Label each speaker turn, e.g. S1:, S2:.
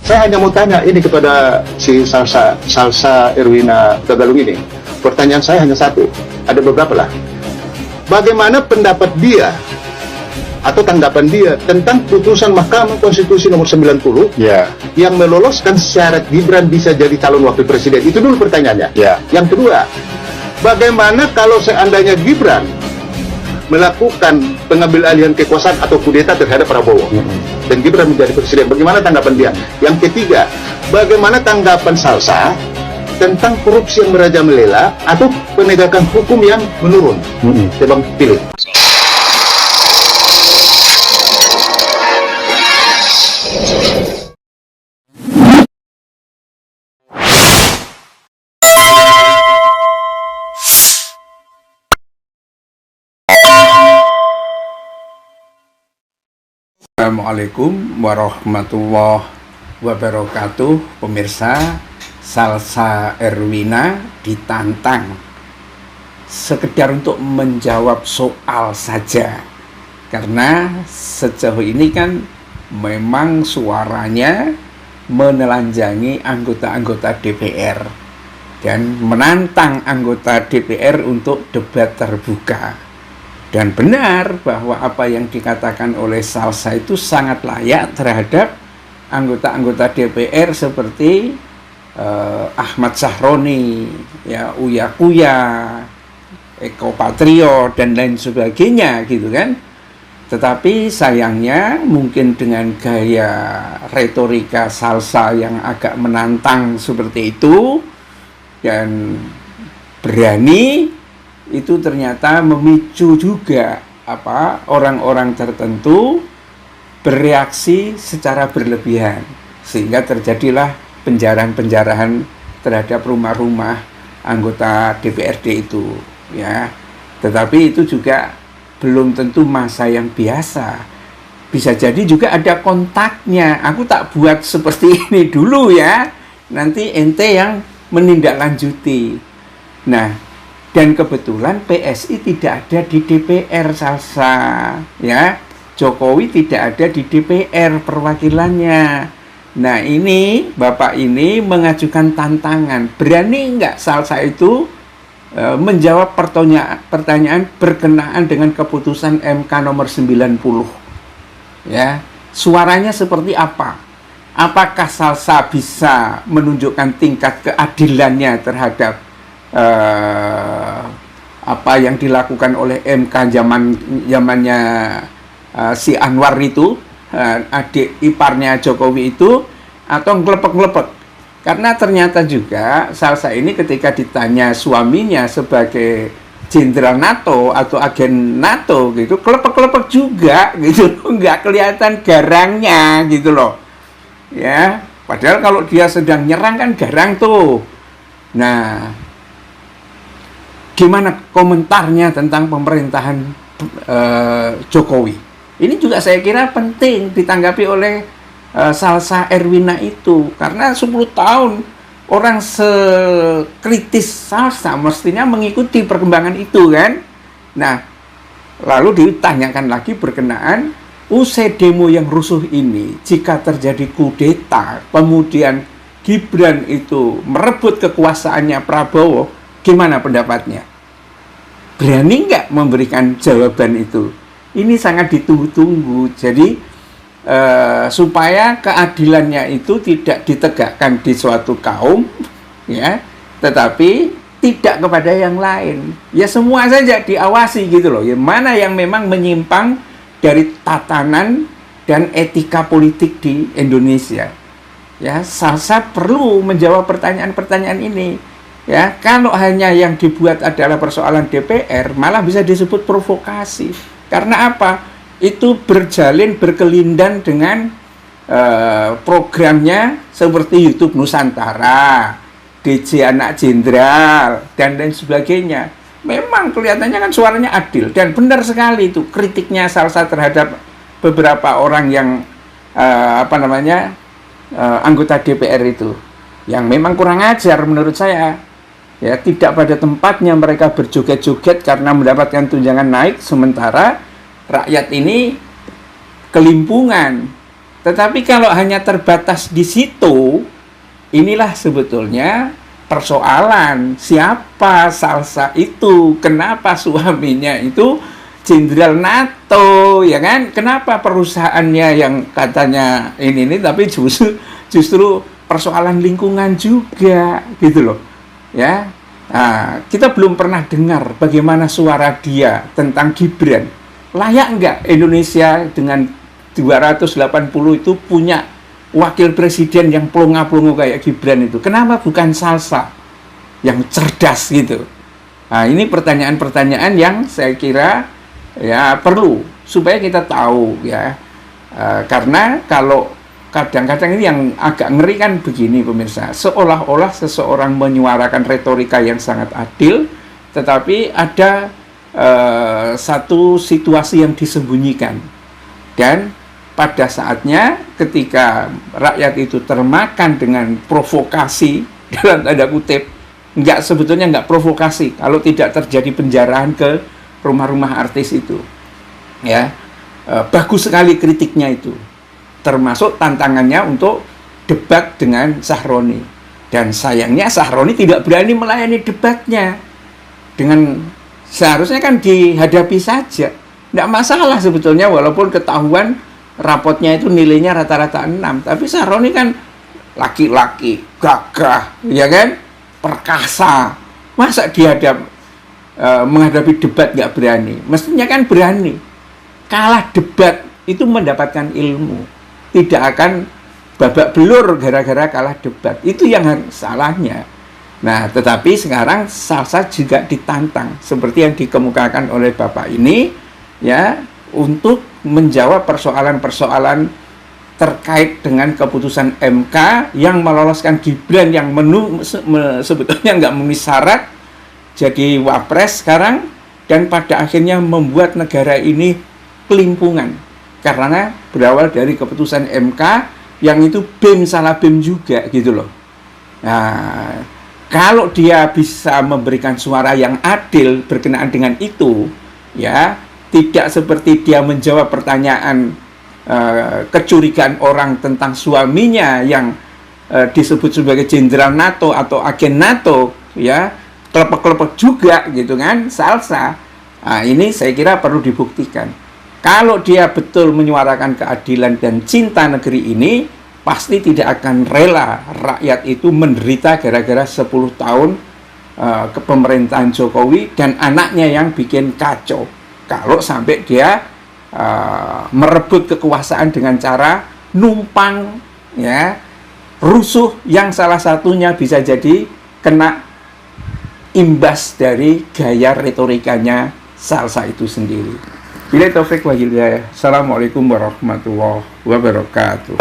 S1: Saya hanya mau tanya ini kepada si Salsa Erwina Gagalung ini. Pertanyaan saya hanya satu, ada beberapa lah. Bagaimana pendapat dia atau tanggapan dia tentang putusan Mahkamah Konstitusi nomor 90 yang meloloskan syarat Gibran bisa jadi calon wakil presiden? Itu dulu pertanyaannya. Yang kedua, bagaimana kalau seandainya Gibran melakukan pengambil alihan kekuasaan atau kudeta terhadap Prabowo dan Gibran menjadi presiden, bagaimana tanggapan dia? Yang ketiga, bagaimana tanggapan Salsa tentang korupsi yang merajalela atau penegakan hukum yang menurun? Coba pilih.
S2: Assalamualaikum warahmatullahi wabarakatuh. Pemirsa, Salsa Erwina ditantang sekedar untuk menjawab soal saja, karena sejauh ini kan memang suaranya menelanjangi anggota-anggota DPR dan menantang anggota DPR untuk debat terbuka. Dan benar bahwa apa yang dikatakan oleh Salsa itu sangat layak terhadap anggota-anggota DPR seperti Ahmad Sahroni, ya, Uya Kuya, Eko Patrio, dan lain sebagainya gitu kan. Tetapi sayangnya mungkin dengan gaya retorika Salsa yang agak menantang seperti itu dan berani, itu ternyata memicu juga orang-orang tertentu bereaksi secara berlebihan, sehingga terjadilah penjarahan-penjarahan terhadap rumah-rumah anggota DPRD itu, ya. Tetapi itu juga belum tentu masa yang biasa, bisa jadi juga ada kontaknya. Aku tak buat seperti ini dulu ya, nanti ente yang menindaklanjuti. Nah, dan kebetulan PSI tidak ada di DPR, Salsa, ya. Jokowi tidak ada di DPR perwakilannya. Nah, ini Bapak ini mengajukan tantangan. Berani nggak Salsa itu menjawab pertanyaan berkenaan dengan keputusan MK nomor 90? Ya, suaranya seperti apa? Apakah Salsa bisa menunjukkan tingkat keadilannya terhadap apa yang dilakukan oleh MK zamannya si Anwar itu, adik iparnya Jokowi itu, atau ngelepek-ngelepek? Karena ternyata juga Salsa ini ketika ditanya suaminya sebagai jenderal NATO atau agen NATO gitu, kelepek-kelepek juga gitu, nggak kelihatan garangnya gitu loh, ya. Padahal kalau dia sedang nyerang kan garang tuh. Nah, gimana komentarnya tentang pemerintahan Jokowi? Ini juga saya kira penting ditanggapi oleh Salsa Erwina itu, karena 10 tahun orang sekritis Salsa mestinya mengikuti perkembangan itu kan. Nah, lalu ditanyakan lagi berkenaan usai demo yang rusuh ini, jika terjadi kudeta, kemudian Gibran itu merebut kekuasaannya Prabowo, gimana pendapatnya? Berani nggak memberikan jawaban itu? Ini sangat ditunggu-tunggu. Jadi supaya keadilannya itu tidak ditegakkan di suatu kaum, ya, tetapi tidak kepada yang lain. Ya semua saja diawasi gitu loh. Ya, mana yang memang menyimpang dari tatanan dan etika politik di Indonesia. Ya, Salsa perlu menjawab pertanyaan-pertanyaan ini. Ya, kalau hanya yang dibuat adalah persoalan DPR, malah bisa disebut provokasi. Karena apa? Itu berkelindan dengan programnya seperti YouTube Nusantara, DJ Anak Jenderal, dan lain sebagainya. Memang kelihatannya kan suaranya adil, dan benar sekali itu kritiknya Salsa terhadap beberapa orang yang anggota DPR itu, yang memang kurang ajar menurut saya. Ya, tidak pada tempatnya mereka berjoget-joget karena mendapatkan tunjangan naik, sementara rakyat ini kelimpungan Tetapi kalau hanya terbatas di situ, inilah sebetulnya persoalan siapa Salsa itu, kenapa suaminya itu jenderal NATO, ya kan? Kenapa perusahaannya yang katanya ini tapi justru persoalan lingkungan juga, gitu loh, ya. Nah, kita belum pernah dengar bagaimana suara dia tentang Gibran. Layak nggak Indonesia dengan 280 itu punya wakil presiden yang plonga-plongo kayak Gibran itu? Kenapa bukan Salsa yang cerdas gitu? Nah, ini pertanyaan-pertanyaan yang saya kira ya perlu supaya kita tahu ya. Karena kalau kadang-kadang ini yang agak ngeri kan begini pemirsa, seolah-olah seseorang menyuarakan retorika yang sangat adil, tetapi ada satu situasi yang disembunyikan, dan pada saatnya ketika rakyat itu termakan dengan provokasi dalam tanda kutip, sebetulnya nggak provokasi kalau tidak terjadi penjarahan ke rumah-rumah artis itu, ya. Bagus sekali kritiknya itu, termasuk tantangannya untuk debat dengan Sahroni, dan sayangnya Sahroni tidak berani melayani debatnya. Seharusnya kan dihadapi saja, tidak masalah sebetulnya, walaupun ketahuan rapotnya itu nilainya rata-rata 6, tapi Sahroni kan laki-laki, gagah, ya kan, perkasa, masa menghadapi debat nggak berani? Mestinya kan berani. Kalah debat itu mendapatkan ilmu, tidak akan babak belur gara-gara kalah debat. Itu yang salahnya. Nah, tetapi sekarang Salsa juga ditantang seperti yang dikemukakan oleh Bapak ini, ya, untuk menjawab persoalan-persoalan terkait dengan keputusan MK yang meloloskan Gibran yang sebetulnya nggak memenuhi syarat jadi wapres sekarang, dan pada akhirnya membuat negara ini kelimpungan karena berawal dari keputusan MK yang itu BEM salah BEM juga, gitu loh. Nah, kalau dia bisa memberikan suara yang adil berkenaan dengan itu, ya, tidak seperti dia menjawab pertanyaan kecurigaan orang tentang suaminya yang disebut sebagai jenderal NATO atau agen NATO, ya, kelepek-kelepek juga, gitu kan, Salsa. Nah, ini saya kira perlu dibuktikan. Kalau dia betul menyuarakan keadilan dan cinta negeri ini, pasti tidak akan rela rakyat itu menderita gara-gara 10 tahun kepemerintahan Jokowi dan anaknya yang bikin kacau. Kalau sampai dia merebut kekuasaan dengan cara numpang, ya, rusuh, yang salah satunya bisa jadi kena imbas dari gaya retorikanya Salsa itu sendiri. Bila taufik wa hidayah. Assalamualaikum warahmatullahi wabarakatuh.